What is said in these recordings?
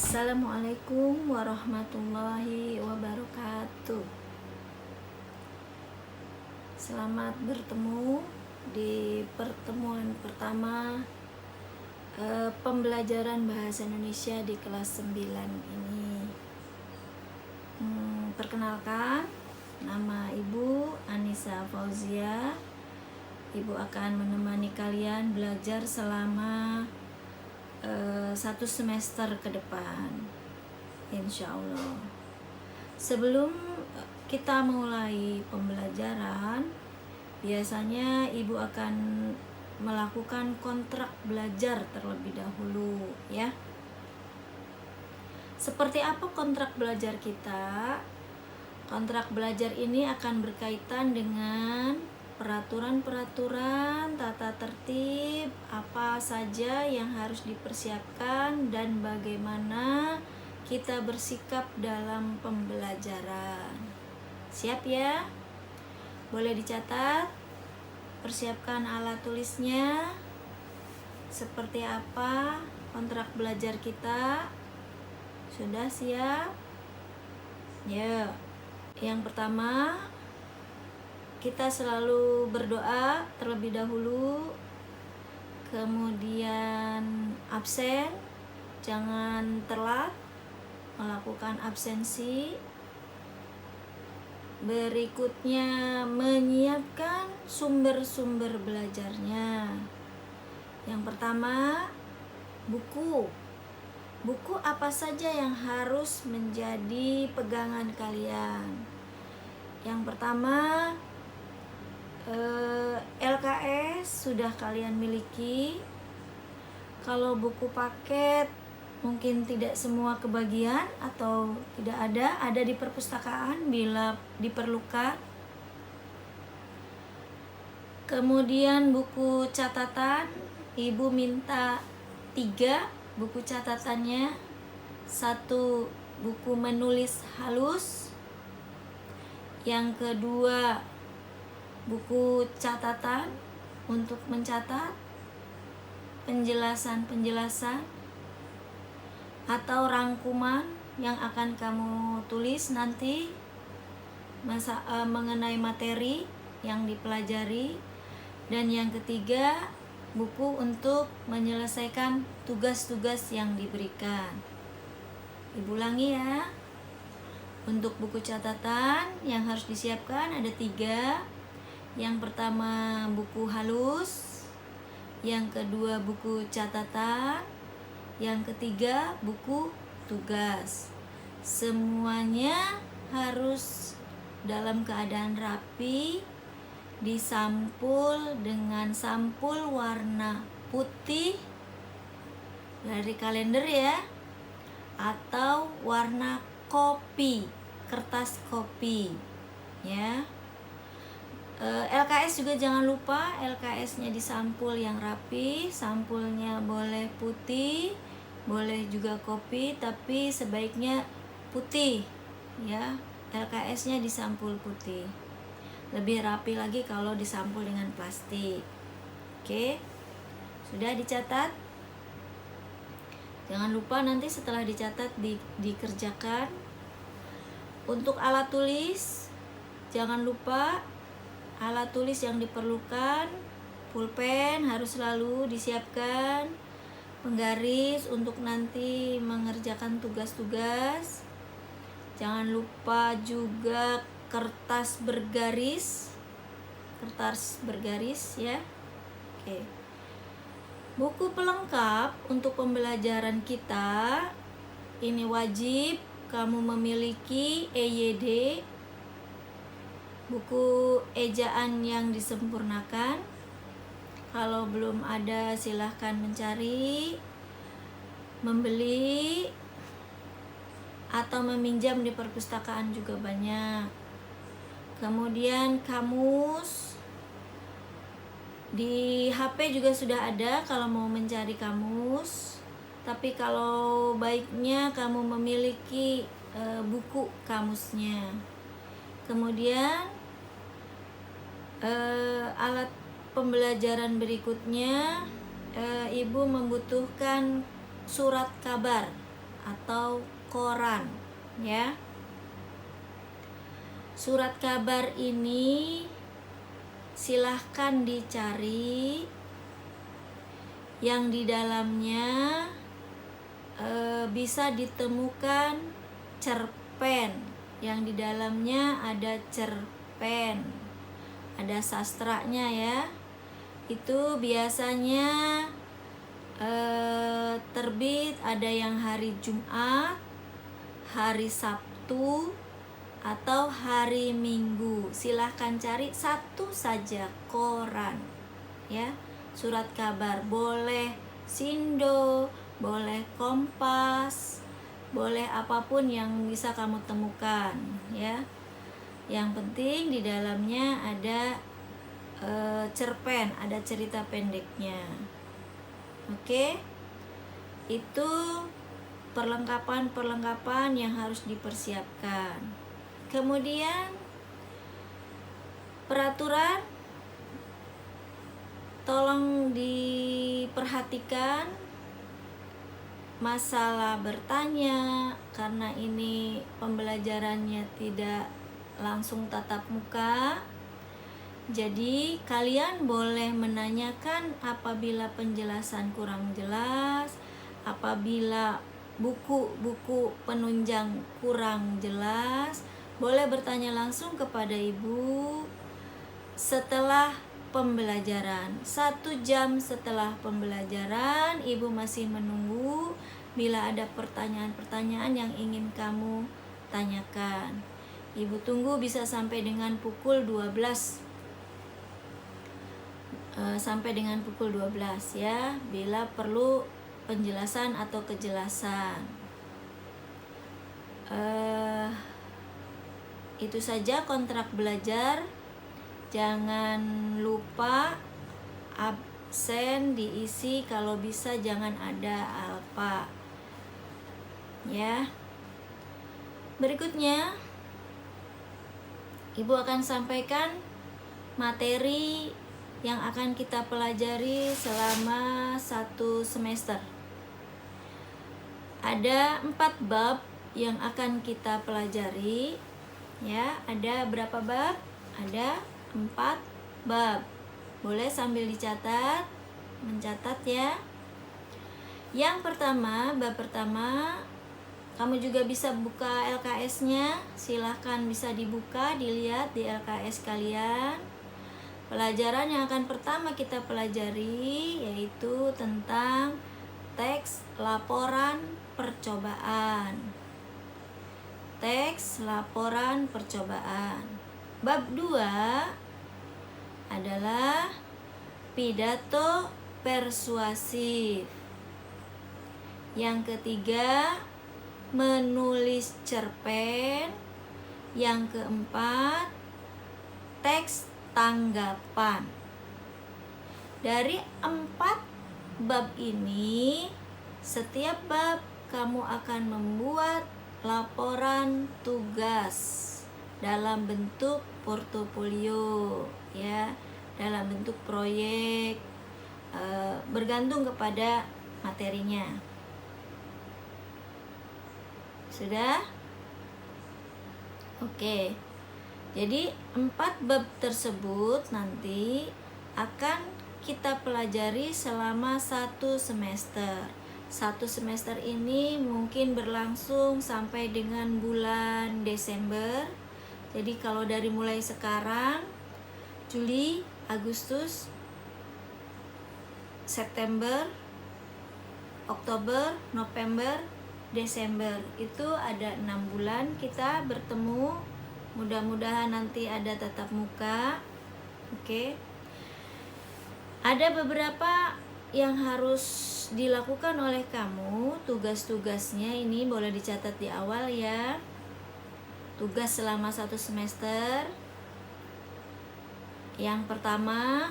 Assalamualaikum warahmatullahi wabarakatuh. Selamat bertemu di pertemuan pertama pembelajaran bahasa Indonesia di kelas 9 ini. Perkenalkan, nama Ibu Anissa Fauzia. Ibu akan menemani kalian belajar selama 1 semester ke depan, insya Allah. Sebelum kita mulai pembelajaran, biasanya ibu akan melakukan kontrak belajar terlebih dahulu, ya. Seperti apa kontrak belajar kita? Kontrak belajar ini akan berkaitan dengan peraturan-peraturan, tata tertib, apa saja yang harus dipersiapkan dan bagaimana kita bersikap dalam pembelajaran. Siap ya? Boleh dicatat? Persiapkan alat tulisnya. Seperti apa kontrak belajar kita? Sudah siap? Ya. Yang pertama, kita selalu berdoa terlebih dahulu, kemudian absen, jangan telat melakukan absensi. Berikutnya, menyiapkan sumber-sumber belajarnya. Yang pertama, buku. Buku apa saja yang harus menjadi pegangan kalian? Yang pertama, LKS sudah kalian miliki. Kalau buku paket mungkin tidak semua kebagian atau tidak ada di perpustakaan bila diperlukan. Kemudian buku catatan, ibu minta 3 buku catatannya. 1 buku menulis halus, yang kedua buku catatan untuk mencatat penjelasan-penjelasan atau rangkuman yang akan kamu tulis nanti mengenai materi yang dipelajari. Dan yang ketiga, buku untuk menyelesaikan tugas-tugas yang diberikan. Ibu ulangi ya. Untuk buku catatan yang harus disiapkan ada 3. Yang pertama buku halus, yang kedua buku catatan, yang ketiga buku tugas. Semuanya harus dalam keadaan rapi, disampul dengan sampul warna putih dari kalender ya, atau warna kopi, kertas kopi ya. LKS juga jangan lupa, LKS-nya disampul yang rapi. Sampulnya boleh putih, boleh juga kopi, tapi sebaiknya putih ya. LKS-nya disampul putih. Lebih rapi lagi kalau disampul dengan plastik. Oke. Sudah dicatat? Jangan lupa nanti setelah dicatat dikerjakan. Untuk alat tulis, jangan lupa alat tulis yang diperlukan, pulpen harus selalu disiapkan, penggaris untuk nanti mengerjakan tugas-tugas. Jangan lupa juga kertas bergaris ya. Oke. Buku pelengkap untuk pembelajaran kita ini wajib kamu memiliki EYD, buku ejaan yang disempurnakan. Kalau belum ada silahkan mencari, membeli, atau meminjam di perpustakaan juga banyak. Kemudian kamus di HP juga sudah ada kalau mau mencari kamus. Tapi kalau baiknya kamu memiliki buku kamusnya. Kemudian alat pembelajaran berikutnya, ibu membutuhkan surat kabar atau koran, ya. Surat kabar ini silahkan dicari yang di dalamnya bisa ditemukan cerpen, yang di dalamnya ada cerpen, ada sastranya ya. Itu biasanya terbit ada yang hari Jumat, hari Sabtu, atau hari Minggu. Silahkan cari satu saja koran, ya. Surat kabar boleh Sindo, boleh Kompas, boleh apapun yang bisa kamu temukan, ya. Yang penting di dalamnya ada cerpen, ada cerita pendeknya. Oke, itu perlengkapan yang harus dipersiapkan. Kemudian peraturan, tolong diperhatikan masalah bertanya, karena ini pembelajarannya tidak langsung tatap muka. Jadi kalian boleh menanyakan apabila penjelasan kurang jelas, apabila buku-buku penunjang kurang jelas, boleh bertanya langsung kepada ibu setelah pembelajaran. 1 jam setelah pembelajaran, ibu masih menunggu bila ada pertanyaan-pertanyaan yang ingin kamu tanyakan. Ibu tunggu bisa sampai dengan pukul 12. Sampai dengan pukul 12 ya, bila perlu penjelasan atau kejelasan. Itu saja kontrak belajar. Jangan lupa absen diisi, kalau bisa jangan ada alfa, ya. Berikutnya ibu akan sampaikan materi yang akan kita pelajari selama 1 semester. Ada 4 bab yang akan kita pelajari, ya. Ada berapa bab? Ada 4 bab. Boleh sambil dicatat, mencatat ya. Yang pertama, bab pertama, kamu juga bisa buka LKS-nya. Silahkan bisa dibuka, dilihat di LKS kalian. Pelajaran yang akan pertama kita pelajari yaitu tentang teks laporan percobaan. Teks laporan percobaan. Bab 2 adalah pidato persuasif. Yang ketiga, menulis cerpen. Yang keempat, teks tanggapan. Dari 4 bab ini, setiap bab kamu akan membuat laporan tugas dalam bentuk portofolio, ya, dalam bentuk proyek, bergantung kepada materinya. Sudah? Oke. Jadi 4 bab tersebut nanti akan kita pelajari selama 1 semester. 1 semester ini mungkin berlangsung sampai dengan bulan Desember. Jadi kalau dari mulai sekarang, Juli, Agustus, September, Oktober, November, Desember, itu ada 6 bulan kita bertemu. Mudah-mudahan nanti ada tatap muka. Oke. Ada beberapa yang harus dilakukan oleh kamu. Tugas-tugasnya ini boleh dicatat di awal ya. Tugas selama 1 semester. Yang pertama,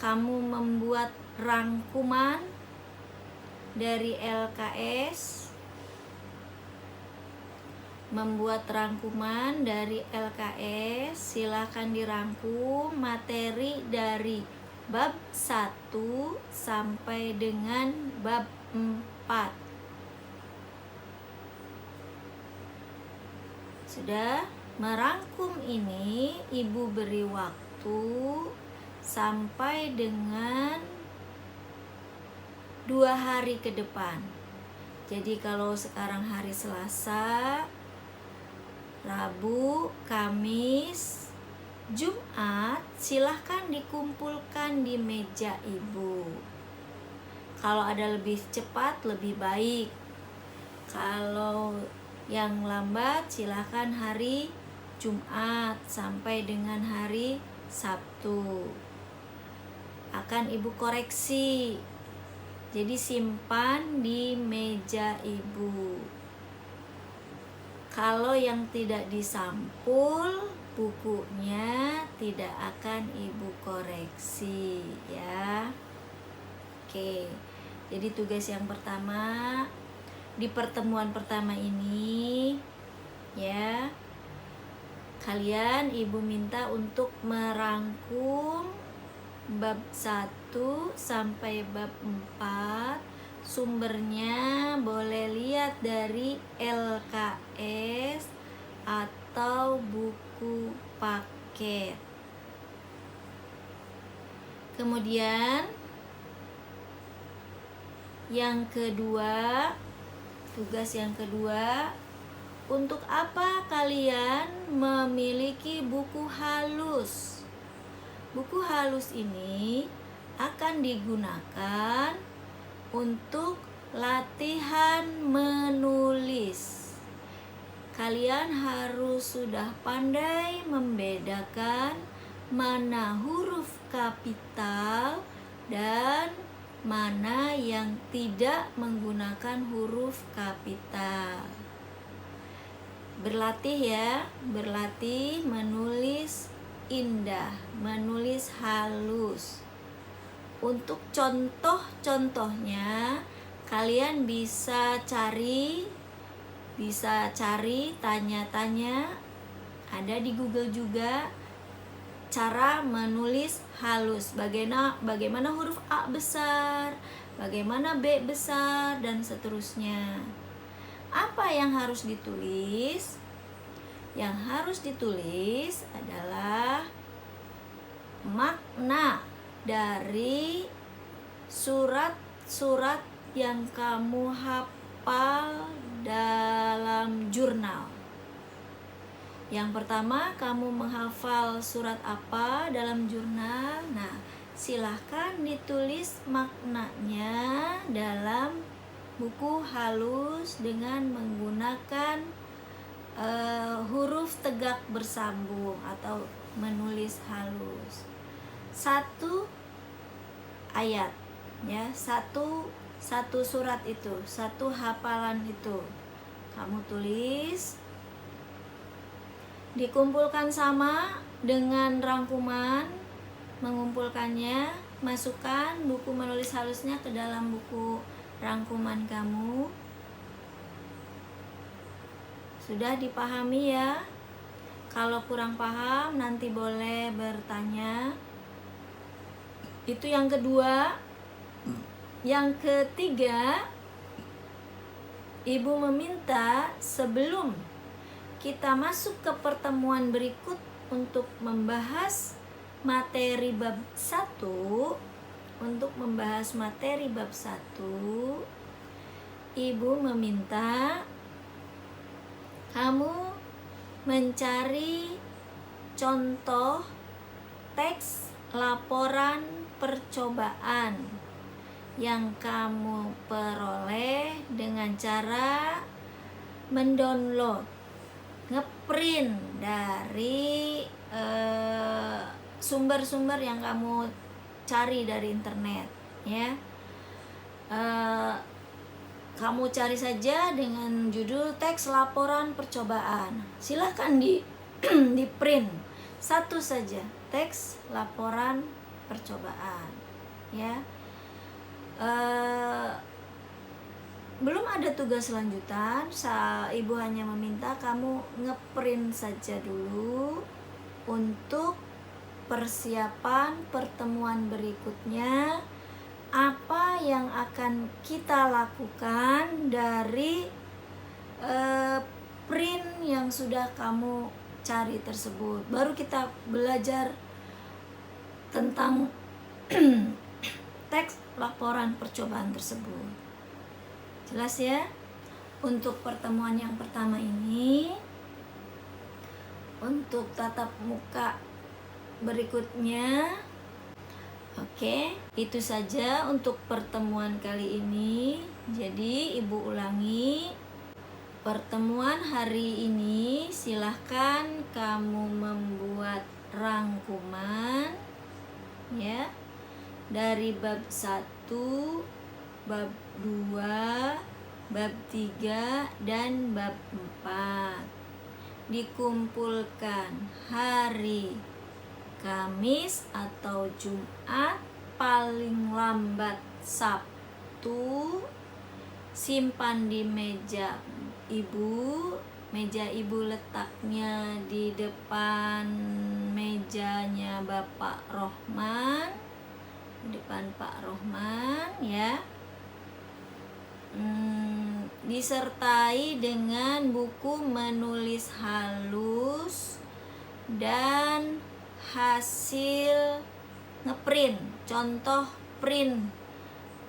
kamu membuat rangkuman dari LKS. Membuat rangkuman dari LKS, silakan dirangkum materi dari bab 1 sampai dengan bab 4. Sudah merangkum ini, Ibu beri waktu sampai dengan 2 hari ke depan. Jadi kalau sekarang hari Selasa, Rabu, Kamis, Jumat, silahkan dikumpulkan di meja Ibu. Kalau ada lebih cepat lebih baik. Kalau yang lambat silahkan hari Jumat sampai dengan hari Sabtu. Akan Ibu koreksi. Jadi simpan di meja Ibu. Kalau yang tidak disampul, bukunya tidak akan Ibu koreksi ya. Oke. Jadi tugas yang pertama di pertemuan pertama ini ya, kalian Ibu minta untuk merangkum bab 1 sampai bab 4. Sumbernya boleh lihat dari LKS atau buku paket. Kemudian yang kedua, tugas yang kedua, untuk apa kalian memiliki buku halus? Buku halus ini akan digunakan untuk latihan menulis. Kalian harus sudah pandai membedakan mana huruf kapital dan mana yang tidak menggunakan huruf kapital. Berlatih ya, berlatih menulis indah, menulis halus. Untuk contoh-contohnya kalian bisa cari tanya-tanya, ada di Google juga cara menulis halus. Bagaimana huruf A besar, bagaimana B besar, dan seterusnya. Apa yang harus ditulis? Yang harus ditulis adalah makna dari surat-surat yang kamu hafal dalam jurnal. Yang pertama, kamu menghafal surat apa dalam jurnal? Nah, silahkan ditulis maknanya dalam buku halus dengan menggunakan huruf tegak bersambung atau menulis halus. 1 ayat ya, satu surat itu, 1 hafalan itu kamu tulis, dikumpulkan sama dengan rangkuman, mengumpulkannya, masukkan buku menulis halusnya ke dalam buku rangkuman kamu. Sudah dipahami ya? Kalau kurang paham nanti boleh bertanya. Itu yang kedua. Yang ketiga, Ibu meminta sebelum kita masuk ke pertemuan berikut untuk membahas materi bab 1, Ibu meminta kamu mencari contoh teks laporan percobaan yang kamu peroleh dengan cara mendownload, ngeprint dari sumber-sumber yang kamu cari dari internet ya. Kamu cari saja dengan judul teks laporan percobaan. Silahkan di print 1 saja, teks laporan percobaan ya. Belum ada tugas lanjutan, Ibu hanya meminta kamu ngeprint saja dulu untuk persiapan pertemuan berikutnya. Apa yang akan kita lakukan dari ngeprint yang sudah kamu cari tersebut. Baru kita belajar tentang teks laporan percobaan tersebut. Jelas ya? Untuk pertemuan yang pertama ini, untuk tatap muka berikutnya, oke, itu saja untuk pertemuan kali ini. Jadi ibu ulangi, pertemuan hari ini silahkan kamu membuat rangkuman ya, dari bab 1, bab 2, bab 3, dan bab 4. Dikumpulkan hari Kamis atau Jumat, paling lambat Sabtu. Simpan di meja ibu. Meja ibu letaknya di depan mejanya Bapak Rohman, di depan Pak Rohman ya. Disertai dengan buku menulis halus dan hasil ngeprint, contoh print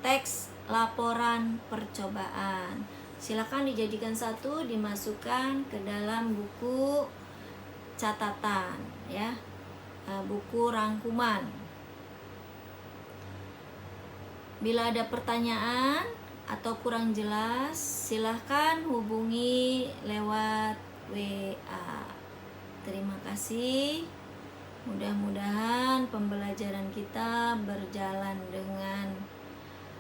teks laporan percobaan. Silakan dijadikan satu, dimasukkan ke dalam buku catatan ya, buku rangkuman. Bila ada pertanyaan atau kurang jelas, silahkan hubungi lewat WA. Terima kasih. Mudah-mudahan pembelajaran kita berjalan dengan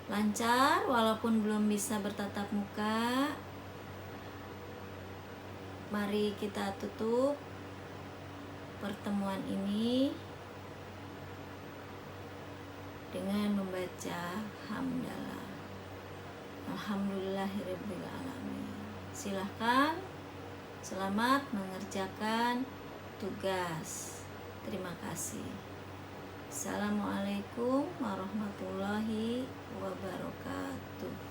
lancar walaupun belum bisa bertatap muka. Mari kita tutup pertemuan ini dengan membaca hamdalah. Alhamdulillahirabbil alamin. Silahkan selamat mengerjakan tugas. Terima kasih. Assalamualaikum warahmatullahi wabarakatuh.